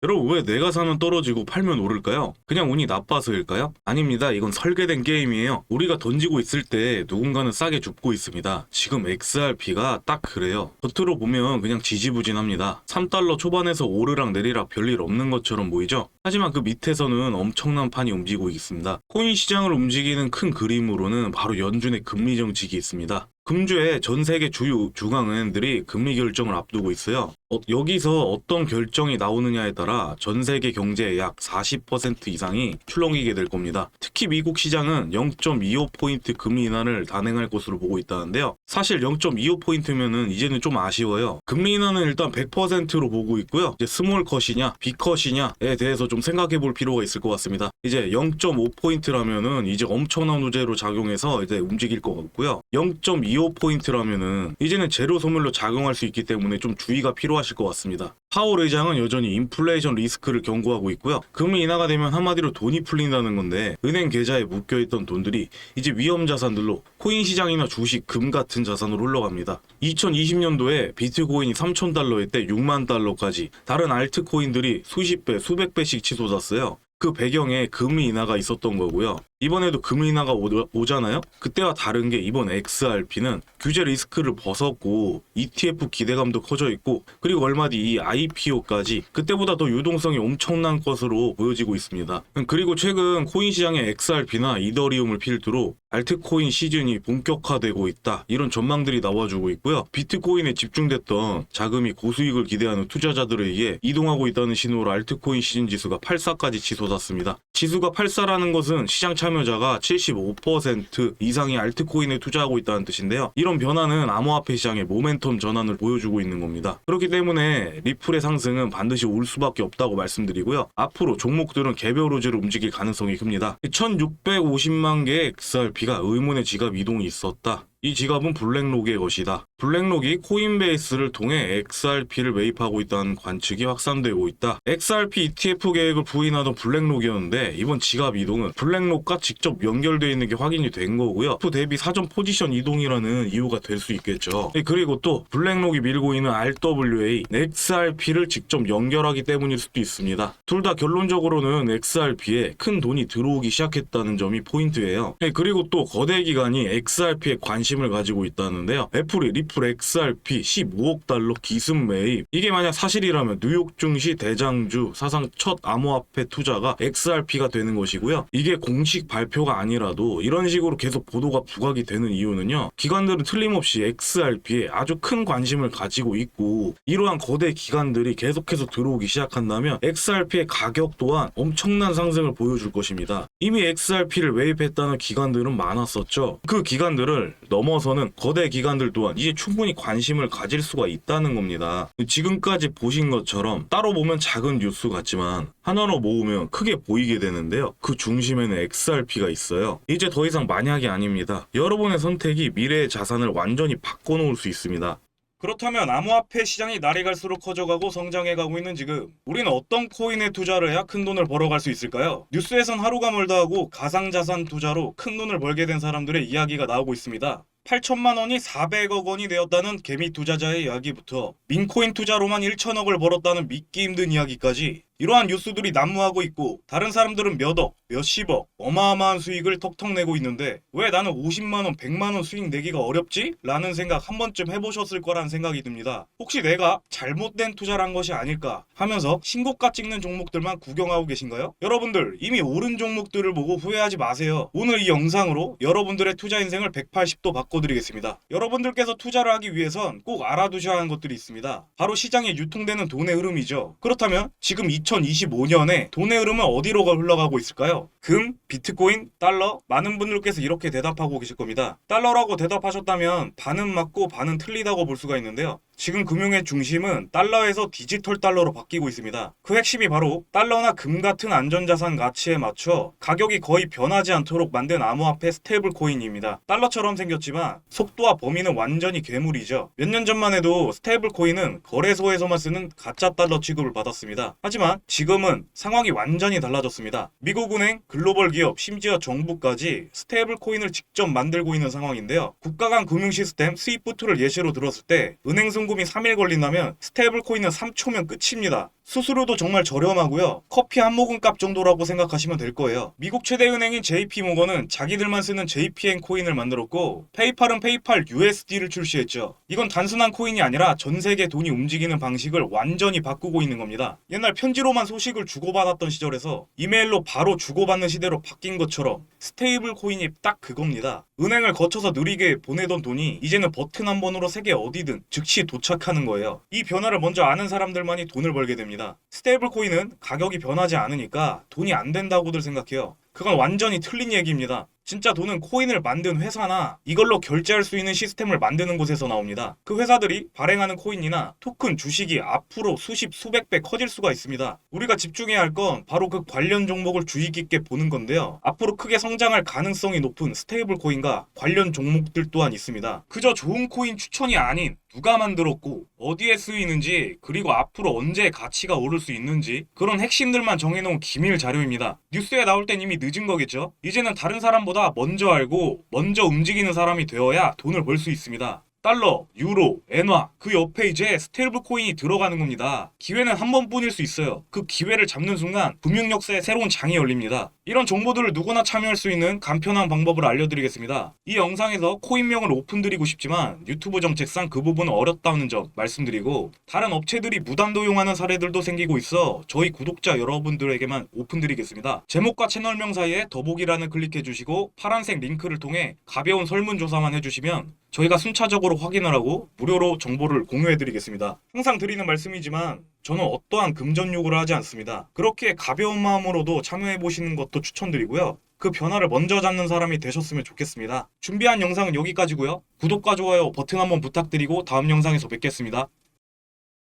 여러분, 왜 내가 사면 떨어지고 팔면 오를까요? 그냥 운이 나빠서일까요? 아닙니다. 이건 설계된 게임이에요. 우리가 던지고 있을 때 누군가는 싸게 줍고 있습니다. 지금 XRP가 딱 그래요. 겉으로 보면 그냥 지지부진합니다. 3달러 초반에서 오르락 내리락 별일 없는 것처럼 보이죠? 하지만 그 밑에서는 엄청난 판이 움직이고 있습니다. 코인 시장을 움직이는 큰 그림으로는 바로 연준의 금리 정책이 있습니다. 금주에 전 세계 주요 중앙은행들이 금리 결정을 앞두고 있어요. 여기서 어떤 결정이 나오느냐에 따라 전 세계 경제의 약 40% 이상이 출렁이게 될 겁니다. 특히 미국 시장은 0.25포인트 금리 인하를 단행할 것으로 보고 있다는데요. 사실 0.25포인트면은 이제는 좀 아쉬워요. 금리 인하는 일단 100%로 보고 있고요. 이제 스몰 컷이냐, 빅 컷이냐에 대해서 좀 생각해 볼 필요가 있을 것 같습니다. 이제 0.5포인트라면은 이제 엄청난 호재로 작용해서 이제 움직일 것 같고요. 0.25포인트라면은 이제는 제로 소멸로 작용할 수 있기 때문에 좀 주의가 필요하실 것 같습니다. 파월 의장은 여전히 인플레이션 리스크를 경고하고 있고요. 금리 인하가 되면 한마디로 돈이 풀린다는 건데 은행 계좌에 묶여있던 돈들이 이제 위험 자산들로 코인 시장이나 주식, 금 같은 자산으로 흘러갑니다. 2020년도에 비트코인이 3,000달러일 때 6만 달러까지 다른 알트코인들이 수십 배, 수백 배씩 치솟았어요. 그 배경에 금리 인하가 있었던 거고요. 이번에도 금리 인하가 오잖아요? 그때와 다른 게 이번 XRP는 규제 리스크를 벗었고 ETF 기대감도 커져 있고 그리고 얼마 뒤 이 IPO까지 그때보다 더 유동성이 엄청난 것으로 보여지고 있습니다. 그리고 최근 코인 시장에 XRP나 이더리움을 필두로 알트코인 시즌이 본격화되고 있다. 이런 전망들이 나와주고 있고요. 비트코인에 집중됐던 자금이 고수익을 기대하는 투자자들에 의해 이동하고 있다는 신호로 알트코인 시즌 지수가 84까지 치솟았습니다. 지수가 84라는 것은 시장 참여자가 75% 이상이 알트코인에 투자하고 있다는 뜻인데요. 이런 변화는 암호화폐 시장의 모멘텀 전환을 보여주고 있는 겁니다. 그렇기 때문에 리플의 상승은 반드시 올 수밖에 없다고 말씀드리고요. 앞으로 종목들은 개별 호재로 움직일 가능성이 큽니다. 1650만 개의 XRP가 의문의 지갑 이동이 있었다. 이 지갑은 블랙록의 것이다. 블랙록이 코인베이스를 통해 XRP를 매입하고 있다는 관측이 확산되고 있다. XRP ETF 계획을 부인하던 블랙록이었는데 이번 지갑 이동은 블랙록과 직접 연결되어 있는 게 확인이 된 거고요. 프 대비 사전 포지션 이동이라는 이유가 될 수 있겠죠. 그리고 또 블랙록이 밀고 있는 RWA, XRP를 직접 연결하기 때문일 수도 있습니다. 둘 다 결론적으로는 XRP에 큰 돈이 들어오기 시작했다는 점이 포인트예요. 그리고 또 거대 기관이 XRP에 관심을 가지고 있다는데요. 애플이 리플 XRP 15억 달러 기습 매입. 이게 만약 사실이라면 뉴욕 증시 대장주 사상 첫 암호화폐 투자가 XRP가 되는 것이고요. 이게 공식 발표가 아니라도 이런 식으로 계속 보도가 부각이 되는 이유는요. 기관들은 틀림없이 XRP에 아주 큰 관심을 가지고 있고 이러한 거대 기관들이 계속해서 들어오기 시작한다면 XRP의 가격 또한 엄청난 상승을 보여줄 것입니다. 이미 XRP를 매입했다는 기관들은 많았었죠. 그 기관들을 넘어서는 거대 기관들 또한 이제 충분히 관심을 가질 수가 있다는 겁니다. 지금까지 보신 것처럼 따로 보면 작은 뉴스 같지만 하나로 모으면 크게 보이게 되는데요. 그 중심에는 XRP가 있어요. 이제 더 이상 만약이 아닙니다. 여러분의 선택이 미래의 자산을 완전히 바꿔놓을 수 있습니다. 그렇다면 암호화폐 시장이 날이 갈수록 커져가고 성장해가고 있는 지금 우리는 어떤 코인에 투자를 해야 큰 돈을 벌어갈 수 있을까요? 뉴스에선 하루가 멀다 하고 가상자산 투자로 큰 돈을 벌게 된 사람들의 이야기가 나오고 있습니다. 8천만 원이 400억 원이 되었다는 개미 투자자의 이야기부터 민코인 투자로만 1천억을 벌었다는 믿기 힘든 이야기까지 이러한 뉴스들이 난무하고 있고 다른 사람들은 몇억, 몇십억, 어마어마한 수익을 턱턱 내고 있는데 왜 나는 50만원, 100만원 수익 내기가 어렵지? 라는 생각 한 번쯤 해보셨을 거란 생각이 듭니다. 혹시 내가 잘못된 투자를 한 것이 아닐까 하면서 신고가 찍는 종목들만 구경하고 계신가요? 여러분들 이미 오른 종목들을 보고 후회하지 마세요. 오늘 이 영상으로 여러분들의 투자 인생을 180도 바꿔드리겠습니다. 여러분들께서 투자를 하기 위해선 꼭 알아두셔야 하는 것들이 있습니다. 바로 시장에 유통되는 돈의 흐름이죠. 그렇다면 지금 2025년에 돈의 흐름은 어디로 흘러가고 있을까요? 금, 비트코인, 달러? 많은 분들께서 이렇게 대답하고 계실 겁니다. 달러라고 대답하셨다면 반은 맞고 반은 틀리다고 볼 수가 있는데요. 지금 금융의 중심은 달러에서 디지털 달러로 바뀌고 있습니다. 그 핵심이 바로 달러나 금 같은 안전자산 가치에 맞춰 가격이 거의 변하지 않도록 만든 암호화폐 스테이블 코인입니다. 달러처럼 생겼지만 속도와 범위는 완전히 괴물이죠. 몇 년 전만 해도 스테이블 코인은 거래소에서만 쓰는 가짜 달러 취급을 받았습니다. 하지만 지금은 상황이 완전히 달라졌습니다. 미국 은행, 글로벌 기업, 심지어 정부까지 스테이블 코인을 직접 만들고 있는 상황인데요. 국가 간 금융 시스템 스위프트를 예시로 들었을 때 은행 송금이 3일 걸린다면 스테이블 코인은 3초면 끝입니다. 수수료도 정말 저렴하고요. 커피 한 모금 값 정도라고 생각하시면 될 거예요. 미국 최대 은행인 JP모건은 자기들만 쓰는 JPN 코인을 만들었고, 페이팔은 페이팔 USD를 출시했죠. 이건 단순한 코인이 아니라 전 세계 돈이 움직이는 방식을 완전히 바꾸고 있는 겁니다. 옛날 편지로만 소식을 주고받았던 시절에서 이메일로 바로 주고받는 시대로 바뀐 것처럼 스테이블 코인이 딱 그겁니다. 은행을 거쳐서 느리게 보내던 돈이 이제는 버튼 한 번으로 세계 어디든 즉시 도착하는 거예요. 이 변화를 먼저 아는 사람들만이 돈을 벌게 됩니다. 스테이블 코인은 가격이 변하지 않으니까 돈이 안 된다고들 생각해요. 그건 완전히 틀린 얘기입니다. 진짜 돈은 코인을 만든 회사나 이걸로 결제할 수 있는 시스템을 만드는 곳에서 나옵니다. 그 회사들이 발행하는 코인이나 토큰 주식이 앞으로 수십 수백 배 커질 수가 있습니다. 우리가 집중해야 할 건 바로 그 관련 종목을 주의 깊게 보는 건데요. 앞으로 크게 성장할 가능성이 높은 스테이블 코인과 관련 종목들 또한 있습니다. 그저 좋은 코인 추천이 아닌 누가 만들었고 어디에 쓰이는지, 그리고 앞으로 언제 가치가 오를 수 있는지, 그런 핵심들만 정해놓은 기밀 자료입니다. 뉴스에 나올 땐 이미 늦은 거겠죠? 이제는 다른 사람보다 먼저 알고 먼저 움직이는 사람이 되어야 돈을 벌 수 있습니다. 달러, 유로, 엔화, 그 옆에 이제 스테이블 코인이 들어가는 겁니다. 기회는 한 번뿐일 수 있어요. 그 기회를 잡는 순간 금융 역사에 새로운 장이 열립니다. 이런 정보들을 누구나 참여할 수 있는 간편한 방법을 알려드리겠습니다. 이 영상에서 코인명을 오픈드리고 싶지만 유튜브 정책상 그 부분은 어렵다는 점 말씀드리고, 다른 업체들이 무단 도용하는 사례들도 생기고 있어 저희 구독자 여러분들에게만 오픈드리겠습니다. 제목과 채널명 사이에 더보기란을 클릭해주시고 파란색 링크를 통해 가벼운 설문조사만 해주시면 저희가 순차적으로 확인을 하고 무료로 정보를 공유해드리겠습니다. 항상 드리는 말씀이지만 저는 어떠한 금전 요구를 하지 않습니다. 그렇게 가벼운 마음으로도 참여해보시는 것도 추천드리고요. 그 변화를 먼저 잡는 사람이 되셨으면 좋겠습니다. 준비한 영상은 여기까지고요. 구독과 좋아요 버튼 한번 부탁드리고 다음 영상에서 뵙겠습니다.